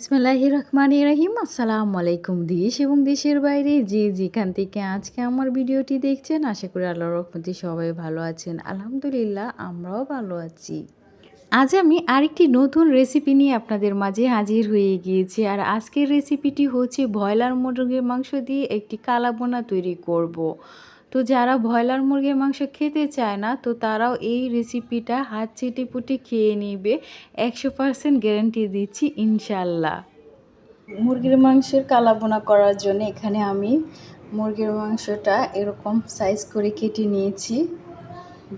বিসমিল্লাহির রহমানির রহিম। আসসালামু আলাইকুম। দেশ এবং দেশের বাইরে যে যেখান থেকে আজকে আমার ভিডিওটি দেখছেন, আশা করি আল্লাহর রহমতে সবাই ভালো আছেন। আলহামদুলিল্লাহ, আমরাও ভালো আছি। আজ আমি আরেকটি নতুন রেসিপি নিয়ে আপনাদের মাঝে হাজির হয়ে গিয়েছি। আর আজকের রেসিপিটি হচ্ছে ব্রয়লার মুরগির মাংস দিয়ে একটি কালাবোনা তৈরি করব। তো যারা ব্রয়লার মুরগির মাংস খেতে চায় না, তো তারাও এই রেসিপিটা হাত চেটেপুটে খেয়ে নেবে। 100% গ্যারান্টি দিচ্ছি ইনশাল্লাহ। মুরগির মাংসের কালাবোনা করার জন্য এখানে আমি মুরগির মাংসটা এরকম সাইজ করে কেটে নিয়েছি,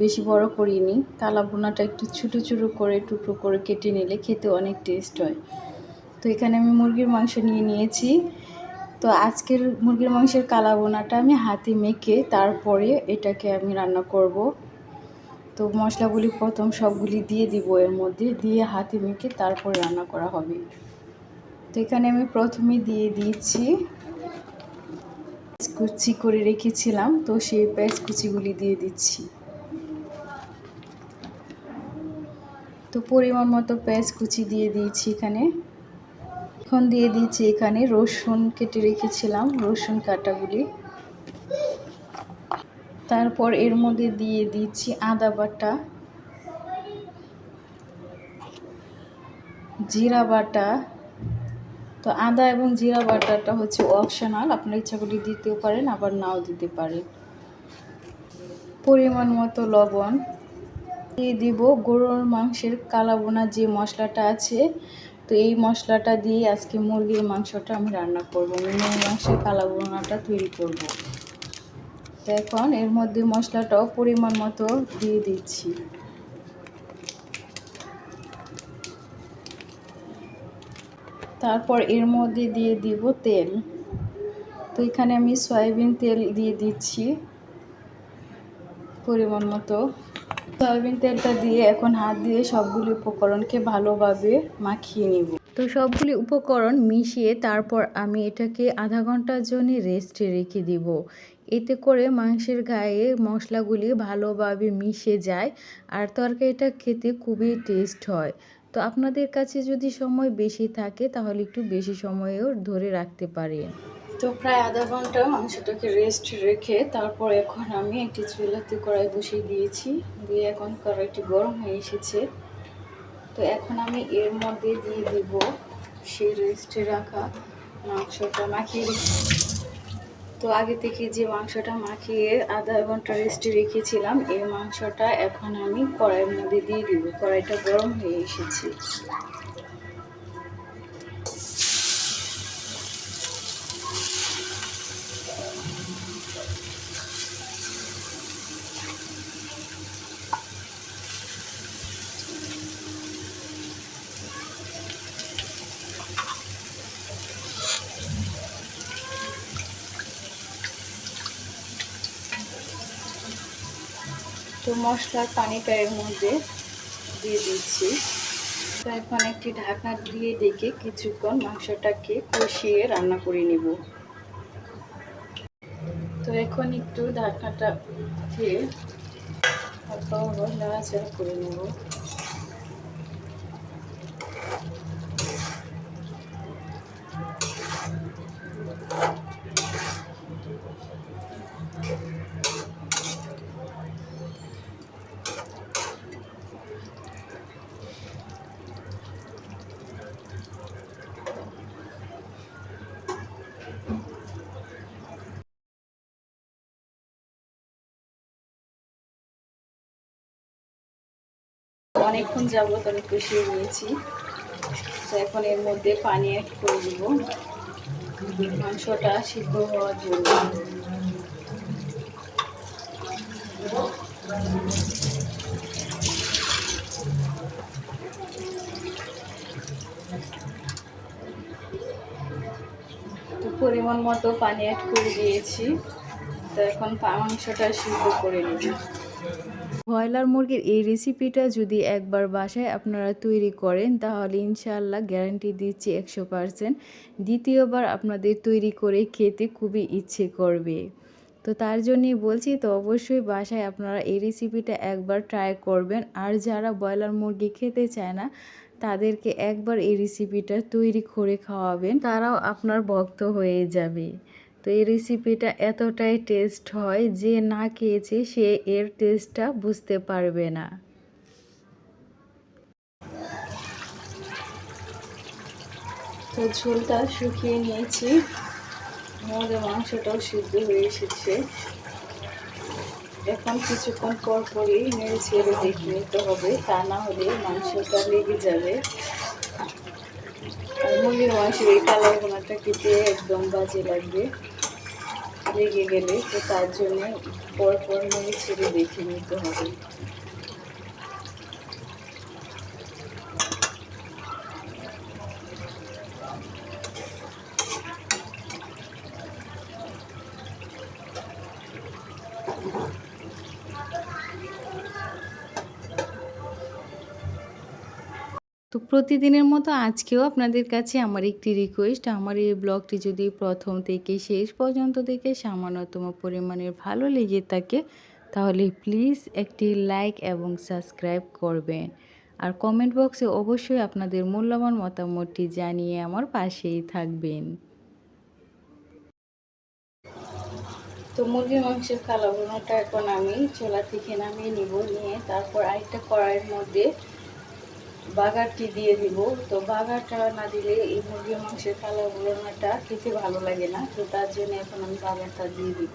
বেশি বড় করিনি। কালাবোনাটা একটু ছোটো ছোটো করে টুকরো করে কেটে নিলে খেতে অনেক টেস্ট হয়। তো এখানে আমি মুরগির মাংস নিয়ে নিয়েছি। তো আজকের মুরগির মাংসের কালাবোনাটা আমি হাতে মেখে তারপরে এটাকে আমি রান্না করব। তো মশলাগুলি প্রথম সবগুলি দিয়ে দিব, এর মধ্যে দিয়ে হাতে মেখে তারপরে রান্না করা হবে। তো এখানে আমি প্রথমে দিয়ে দিচ্ছি কুচি করে রেখেছিলাম, তো সেই পেঁয়াজ কুচিগুলি দিয়ে দিচ্ছি। তো পরিমাণ মতো পেঁয়াজ কুচি দিয়ে দিয়েছি এখানে। এখন দিয়ে দিচ্ছি এখানে রসুন কেটে রেখেছিলাম, রসুন কাটাগুলি। তারপর এর মধ্যে দিয়ে দিচ্ছি আদা বাটা, জিরা বাটা। তো আদা এবং জিরা বাটাটা হচ্ছে অপশনাল, আপনার ইচ্ছা করলে দিতেও পারেন, আবার নাও দিতে পারেন। পরিমাণ মতো লবণ দিয়ে দিব। গরুর মাংসের কালাবোনা যে মশলাটা আছে, তো এই মশলাটা দিয়ে আজকে মুরগির মাংসটা আমি রান্না করব, মুরগির মাংসের কালাবোনাটা তৈরি করব। তো এখন এর মধ্যে মশলাটাও পরিমাণ মতো দিয়ে দিচ্ছি। তারপর এর মধ্যে দিয়ে দিব তেল। তো এখানে আমি সয়াবিন তেল দিয়ে দিচ্ছি পরিমাণ মতো। সয়াবিন তেলটা দিয়ে এখন হাত দিয়ে সবগুলি উপকরণকে ভালোভাবে মাখিয়ে নিব। তো সবগুলি উপকরণ মিশিয়ে তারপর আমি এটাকে আধা ঘন্টার জন্য রেস্টে রেখে দিব। এতে করে মাংসের গায়ে মশলাগুলি ভালোভাবে মিশে যায় আর তরকারিটা খেতে খুবই টেস্ট হয়। তো আপনাদের কাছে যদি সময় বেশি থাকে তাহলে একটু বেশি সময়ও ধরে রাখতে পারেন। তো প্রায় আধা ঘন্টা মাংসটাকে রেস্ট রেখে তারপর এখন আমি একটি চুলাতে কড়াই বসিয়ে দিয়েছি, দিয়ে এখন কড়াইটি গরম হয়ে এসেছে। তো এখন আমি এর মধ্যে দিয়ে দিব সেই রেস্টে রাখা মাংসটা মাখিয়ে রেখে। তো আগে থেকে যে মাংসটা মাখিয়ে আধা ঘন্টা রেস্টে রেখেছিলাম, এই মাংসটা এখন আমি কড়াইয়ের মধ্যে দিয়ে দিব। কড়াইটা গরম হয়ে এসেছে। তো মশলার পানিটা এর মধ্যে দিয়ে দিচ্ছি। তো এখন একটি ঢাকনা দিয়ে ডেকে কিছুক্ষণ মাংসটাকে কষিয়ে রান্না করে নেব। তো এখন একটু ঢাকনাটা দিয়ে হালকা নাড়াচাড়া করে নেব। অনেকক্ষণ যাবত আমি কষিয়ে নিয়েছি। তো এখন এর মধ্যে পানি অ্যাড করে দিব মাংসটা সিদ্ধ হওয়ার জন্য। তো পরিমাণ মতো পানি অ্যাড করে দিয়েছি। তো এখন মাংসটা সিদ্ধ করে নেব। ব্রয়লার মুরগির এই রেসিপিটা যদি একবার বাসায় আপনারা তৈরি করেন তাহলে ইনশাআল্লাহ গ্যারান্টি দিচ্ছি 100%। দ্বিতীয়বার আপনাদের তৈরি করে খেতে খুবই ইচ্ছে করবে। তো তার জন্যই বলছি, তো অবশ্যই বাসায় আপনারা এই রেসিপিটা একবার ট্রাই করবেন। আর যারা ব্রয়লার মুরগি খেতে চায় না তাদেরকে একবার এই রেসিপিটা তৈরি করে খাওয়াবেন, তারাও আপনার ভক্ত হয়ে যাবে। তো এই রেসিপিটা এতটাই টেস্ট হয় যে না খেয়েছে সে এর টেস্টটা বুঝতে পারবে না। তো ঝোলটা শুকিয়ে নিয়েছি, আমাদের মাংসটাও সিদ্ধ হয়ে এসেছে। এখন কিছুক্ষণ পর পরই নেড়ে ছেড়ে দেখে নিতে হবে, তা না হলে মাংসটা লেগে যাবে। আর মুরগির মাংসের এই কালো ভুনাটা খেতে একদম বাজে লাগবে লেগে গেলে, তো তার জন্য পর পর নেড়ে ছেড়ে দেখে নিতে হবে। তো প্রতিদিনের মতো আজকেও আপনাদের কাছে আমার একটি রিকোয়েস্ট, আমার এই ব্লগটি যদি প্রথম থেকে শেষ পর্যন্ত দেখে সামান্যতম পরিমাণের ভালো লেগে থাকে তাহলে প্লিজ একটি লাইক এবং সাবস্ক্রাইব করবেন। আর কমেন্ট বক্সে অবশ্যই আপনাদের মূল্যবান মতামতটি জানিয়ে আমার পাশেই থাকবেন। তো মুরগির মাংসের কালো ভুনাটা এখন আমি চুলা থেকে নামিয়ে নিব, নিয়ে তারপর আরেকটা কড়াইয়ের মধ্যে বাগারটি দিয়ে দিব। তো বাগারটা না দিলে এই মুরগির মাংসের কালো ভুনাটা খেতে ভালো লাগে না, তো তার জন্য এখন আমি বাগারটা দিয়ে দিব।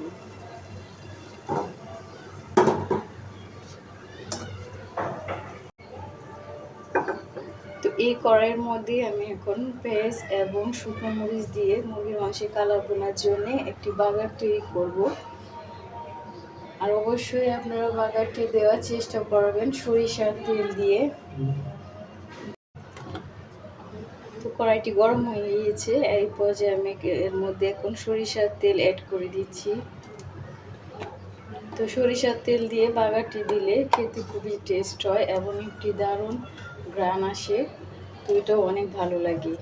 তো এই কড়াইয়ের মধ্যে আমি এখন পেঁয়াজ এবং শুকনো মরিচ দিয়ে মুরগির মাংসের কালো ভুনার জন্য একটি বাগার তৈরি করব। আর অবশ্যই আপনারা বাগারটি দেওয়ার চেষ্টা করবেন সরিষার তেল দিয়ে। তো কড়াইটি গরম হয়ে গিয়েছে, এই পর্যায়ে আমি এর মধ্যে এখন সরিষার তেল অ্যাড করে দিচ্ছি। তো সরিষার তেল দিয়ে বাগারটি দিলে খেতে খুবই টেস্ট হয় এবং একটি দারুণ ঘ্রাণ আসে, তো এটাও অনেক ভালো লাগে।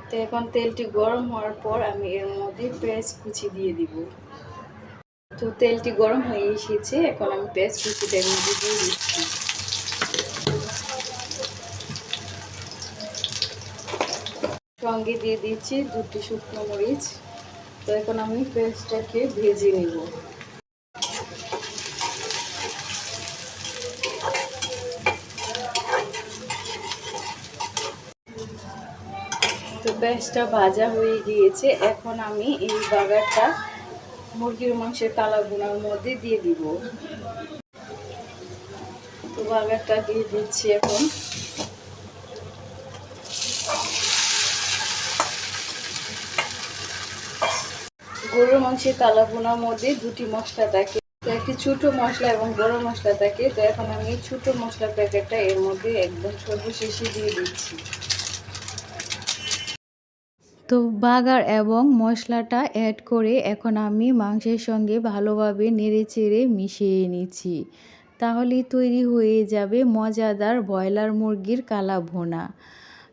তো এখন তেলটি গরম হওয়ার পর আমি এর মধ্যে পেঁয়াজ কুচি দিয়ে দিব। তো তেলটি গরম হয়ে এসেছে, এখন আমি পেঁয়াজ কুচিটা এর মধ্যে দিয়ে দিচ্ছি। সঙ্গে দিয়ে দিচ্ছি 2টি শুকনো মরিচ। তো এখন আমি পেঁয়াজটাকে ভেজে নেব। তো পেঁয়াজটা ভাজা হয়ে গিয়েছে, এখন আমি এই বাগারটা মুরগির মাংসের কালো ভুনার মধ্যে দিয়ে দিব। তো বাগারটা দিয়ে দিচ্ছি এখন। গরুর মাংসের কালো ভুনার মধ্যে 2টি মশলা থাকে, তো একটি ছোটো মশলা এবং বড় মশলা থাকে। তো এখন আমি ছোটো মশলার প্যাকেটটা এর মধ্যে একদম সর্বশেষে দিয়ে দিচ্ছি। তো বাগার এবং মশলাটা অ্যাড করে এখন আমি মাংসের সঙ্গে ভালোভাবে নেড়েচেড়ে মিশিয়ে নিচ্ছি, তাহলেই তৈরি হয়ে যাবে মজাদার ব্রয়লার মুরগির কালা ভুনা।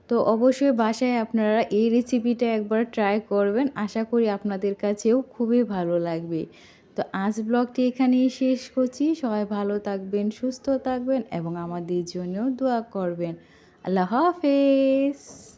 তো অবশ্যই বাসায় আপনারা এই রেসিপিটা একবার ট্রাই করবেন, আশা করি আপনাদের কাছেও খুবই ভালো লাগবে। তো আজ ব্লগটি এখানেই শেষ করছি, সবাই ভালো থাকবেন, সুস্থ থাকবেন এবং আমাদের জন্য দোয়া করবেন। আল্লাহ হাফেজ।